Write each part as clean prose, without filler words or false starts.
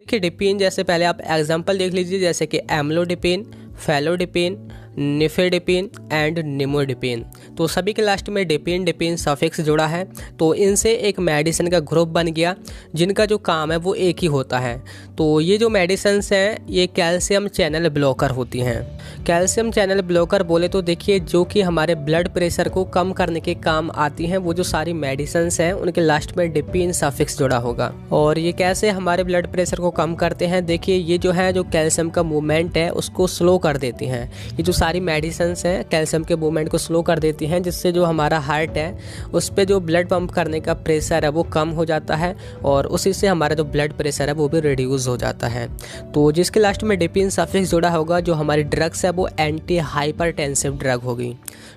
देखिए डिपेन जैसे पहले आप एग्जांपल देख लीजिए, जैसे कि एम्लोडिपेन, फेलोडिपेन, निफेडिपेन एंड निमोडिपेन। तो सभी के लास्ट में डिपेन डिपेन सफिक्स जुड़ा है, तो इनसे एक मेडिसिन का ग्रुप बन गया जिनका जो काम है वो एक ही होता है। तो ये जो मेडिसिन्स हैं ये कैल्शियम चैनल ब्लॉकर होती हैं। कैल्शियम चैनल ब्लॉकर बोले तो देखिए जो कि हमारे ब्लड प्रेशर को कम करने के काम आती हैं, वो जो सारी मेडिसिन्स हैं उनके लास्ट में डिपेन सफिक्स जुड़ा होगा। और ये कैसे हमारे ब्लड प्रेशर को कम करते हैं, देखिए ये जो है जो कैल्शियम का मूवमेंट है उसको स्लो कर देती हैं। ये जो सारी मेडिसिन्स हैं कैल्शियम के मूवमेंट को स्लो कर देती हैं, जिससे जो हमारा हार्ट है उस पर जो ब्लड पंप करने का प्रेशर है वो कम हो जाता है और उसी से हमारा जो ब्लड प्रेशर है वो भी रिड्यूस हो जाता है। तो जिसके लास्ट में डिपेन सफिक्स जुड़ा होगा, जो हमारी ड्रग्स है वो एंटी हाइपरटेंसिव ड्रग होगी,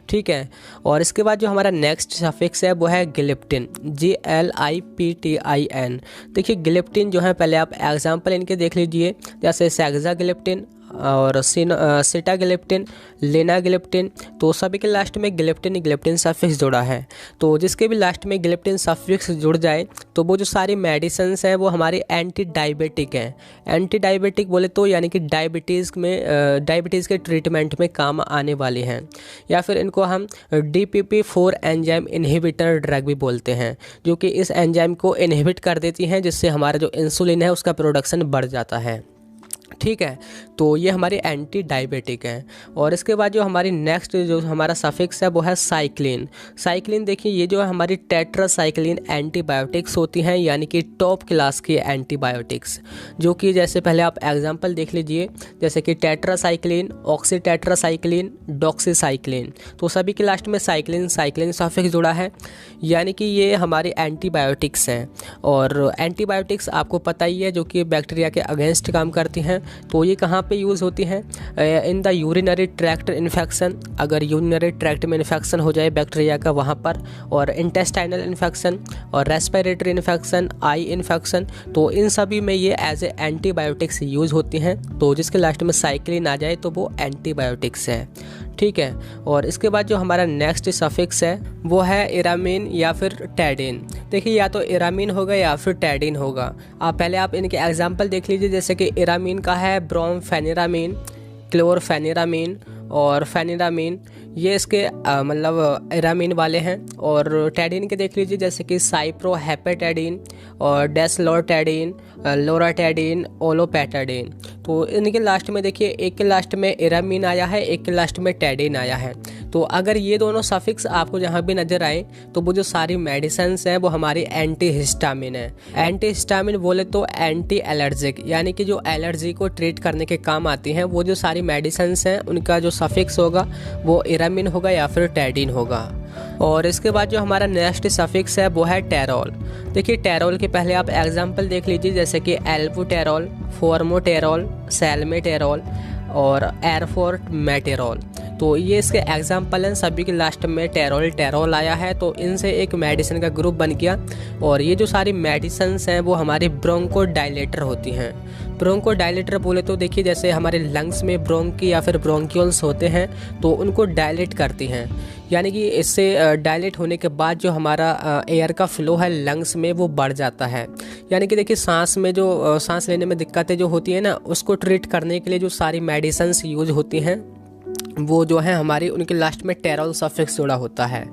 ठीक है। और इसके बाद जो हमारा नेक्स्ट सफिक्स है वो है गिलिप्टिन, GLIPTIN। देखिए गिलिप्टिन जो है पहले आप एग्जाम्पल इनके देख लीजिए, जैसे सेक्सागिलिप्टिन और सिटागिलिप्टिन, लेनागिलिप्टिन। तो सभी के लास्ट में गिलिप्टिन गिलिप्टिन सफिक्स जुड़ा है। तो जिसके भी लास्ट में गिलिप्टिन सफिक्स जुड़ जाए तो वो जो सारी मेडिसिन्स हैं वो हमारी एंटी डायबिटिक हैं। एंटी डायबिटिक बोले तो यानी कि डायबिटीज़ के ट्रीटमेंट में काम आने वाले हैं, या फिर इनको हम DPP-4 एंजाइम इनहिबिटर ड्रग भी बोलते हैं, जो कि इस एंजाइम को इनहिबिट कर देती हैं, जिससे हमारा जो इंसुलिन है उसका प्रोडक्शन बढ़ जाता है, ठीक है। तो ये हमारी एंटी डायबिटिक है। और इसके बाद जो हमारी नेक्स्ट जो हमारा सफिक्स है वो है साइक्लिन। साइक्लिन देखिए ये जो है हमारी टेट्रासाइक्लिन एंटीबायोटिक्स होती हैं, यानी कि टॉप क्लास की एंटीबायोटिक्स, जो कि जैसे पहले आप एग्जांपल देख लीजिए, जैसे कि टेट्रासाइक्लिन, ऑक्सीटेट्रासाइक्लिन, डॉक्सीसाइक्लिन। तो सभी के लास्ट में साइक्लिन साइक्लिन सफिक्स जुड़ा है, यानी कि ये हमारी एंटीबायोटिक्स हैं। और एंटीबायोटिक्स आपको पता ही है जो कि बैक्टीरिया के अगेंस्ट काम करती हैं। तो ये कहाँ पे यूज़ होती हैं? In the urinary tract infection, अगर यूरिनरी ट्रैक्ट में इन्फेक्शन हो जाए बैक्टीरिया का वहाँ पर, और इंटेस्टाइनल इन्फेक्शन और रेस्पिरेटरी इन्फेक्शन, आई इन्फेक्शन, तो इन सभी में ये एज ए एंटीबायोटिक्स यूज़ होती हैं। तो जिसके लास्ट में साइक्लिन आ जाए तो वो एंटीबायोटिक्स है, ठीक है। और इसके बाद जो हमारा नेक्स्ट सफिक्स है वो है इरामीन या फिर टैडिन। देखिए या तो इरामीन होगा या फिर टैडिन होगा। पहले आप इनके एग्जांपल देख लीजिए, जैसे कि इरामीन का है ब्रोमफेनिरामीन, क्लोरफेनिरामीन और फेनिरामीन, ये इसके मतलब इरामीन वाले हैं। और टैडिन के देख लीजिए, जैसे कि साइप्रोहेपेटाडीन और डेसलोरटैडिन, लोराटैडिन, ओलोपेटाडीन। तो इनके लास्ट में देखिए एक के लास्ट में इरामीन आया है, एक के लास्ट में टैडिन आया है। तो अगर ये दोनों सफिक्स आपको जहाँ भी नज़र आए तो वो जो सारी मेडिसिन्स हैं वो हमारी एंटी हिस्टामिन है। एंटी हिस्टामिन बोले तो एंटी एलर्जिक, यानी कि जो एलर्जी को ट्रीट करने के काम आती हैं, वो जो सारी मेडिसिन्स हैं उनका जो सफिक्स होगा वो इरामीन होगा या फिर टैडिन होगा। और इसके बाद जो हमारा नेक्स्ट सफिक्स है वो है टेरोल। देखिए टेरोल के पहले आप एग्जांपल देख लीजिए, जैसे कि एल्बुटेरोल, फॉर्मोटेरोल, सैल्मेटेरोल और एरफोर्टमेटेरोल। तो ये इसके एग्जाम्पल हैं। सभी के लास्ट में टेरोल टेरोल आया है, तो इनसे एक मेडिसिन का ग्रुप बन गया। और ये जो सारी मेडिसिन्स हैं वो हमारी ब्रोंकोडायलेटर होती हैं। ब्रोंकोडायलेटर बोले तो देखिए जैसे हमारे लंग्स में ब्रोंकी या फिर ब्रोंक्यूल्स होते हैं तो उनको डायलेट करती हैं, यानी कि इससे डायलेट होने के बाद जो हमारा एयर का फ्लो है लंग्स में वो बढ़ जाता है। यानी कि देखिए सांस में जो सांस लेने में दिक्कतें जो होती हैं ना, उसको ट्रीट करने के लिए जो सारी मेडिसिन्स यूज होती हैं वो जो है हमारी उनके लास्ट में टेरोल सफिक्स जुड़ा होता है।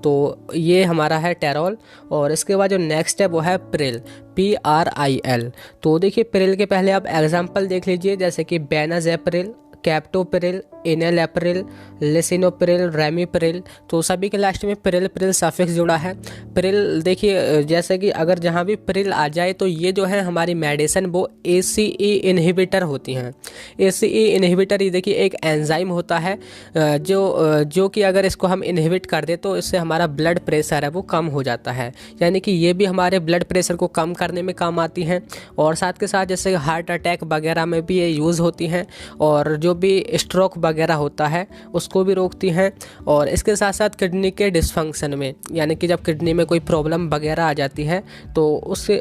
तो ये हमारा है टेरोल। और इसके बाद जो नेक्स्ट है वो है प्रिल, PRIL। तो देखिए प्रिल के पहले आप एग्जांपल देख लीजिए, जैसे कि बेनाजेप्रिल, कैप्टोप्रिल, इनेलेप्रिल, लिसिनोप्रिल, रेमिप्रिल। तो सभी के लास्ट में प्रिल प्रिल सफिक्स जुड़ा है। प्रिल देखिए जैसे कि अगर जहाँ भी प्रिल आ जाए तो ये जो है हमारी मेडिसिन वो ACE इनहिबिटर होती हैं। ACE इनहिबिटर ये देखिए एक एंजाइम होता है जो कि अगर इसको हम इनहिबिट कर दे तो इससे हमारा ब्लड प्रेशर है वो कम हो जाता है। यानी कि ये भी हमारे ब्लड प्रेशर को कम करने में काम आती हैं। और साथ के साथ जैसे हार्ट अटैक वगैरह में भी ये यूज़ होती हैं, और जो भी स्ट्रोक वगैरह होता है उसको भी रोकती हैं। और इसके साथ साथ किडनी के डिसफंक्शन में, यानी कि जब किडनी में कोई प्रॉब्लम वगैरह आ जाती है तो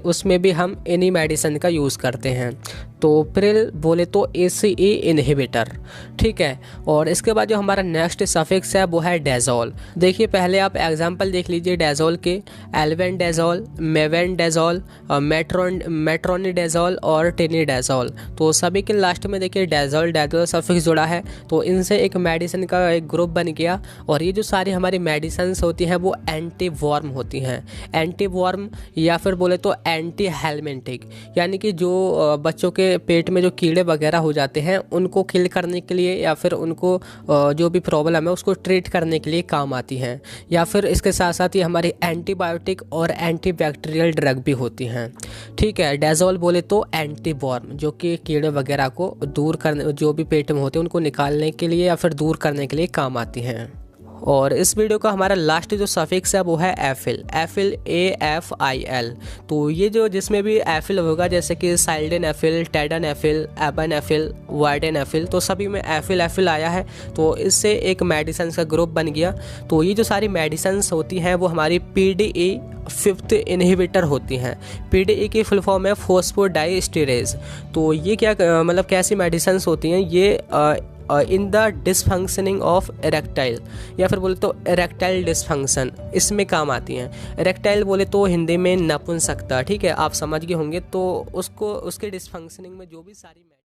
उसमें भी हम इन्हीं मेडिसिन का यूज़ करते हैं। तो प्रिल बोले तो ACE इनहिबिटर, ठीक है। और इसके बाद जो हमारा नेक्स्ट सफिक्स है वो है डेजोल। देखिए पहले आप एग्जांपल देख लीजिए डेजोल के, एल्बेंडाजोल, मेबेंडाजोल, मेट्रोनिडाजोल और टेनिडाजोल। तो सभी के लास्ट में देखिए डेजोल डेजोल सफिक्स जुड़ा है, तो इनसे एक मेडिसिन का एक ग्रुप बन गया। और ये जो सारी हमारी मेडिसिन होती हैं वो एंटी वर्म होती हैं, एंटी वर्म या फिर बोले तो एंटी हेलमिंटिक, यानी कि जो बच्चों के पेट में जो कीड़े वगैरह हो जाते हैं उनको किल करने के लिए या फिर उनको जो भी प्रॉब्लम है उसको ट्रीट करने के लिए काम आती हैं। या फिर इसके साथ साथ ही हमारी एंटीबायोटिक और एंटीबैक्टीरियल ड्रग भी होती हैं, ठीक है। डेजोल बोले तो एंटी वर्म, जो कि कीड़े वगैरह को दूर करने, जो भी पेट में होते हैं उनको निकालने के लिए या फिर दूर करने के लिए काम आती हैं। और इस वीडियो का हमारा लास्ट जो सफिक्स है वो है एफिल, एफिल AFIL। तो ये जो जिसमें भी एफिल होगा जैसे कि साइल्डेन एफिल, टेडन एफिल, एबन एफिल, वार्डेन एफिल, तो सभी में एफिल एफिल आया है, तो इससे एक मेडिसिन का ग्रुप बन गया। तो ये जो सारी मेडिसिन होती हैं वो हमारी PDE 5th इनहिबिटर होती हैं। PDE की फुल फॉर्म है फॉस्फोडाइस्टेरेज। तो ये क्या मतलब कैसी मेडिसिन होती हैं, ये in the dysfunctioning of erectile या फिर बोले तो इरेक्टाइल डिसफंक्शन, इसमें काम आती हैं। इरेक्टाइल बोले तो हिंदी में नपुंसकता, ठीक है, आप समझ गए होंगे। तो उसको उसके डिसफंक्शनिंग में जो भी सारी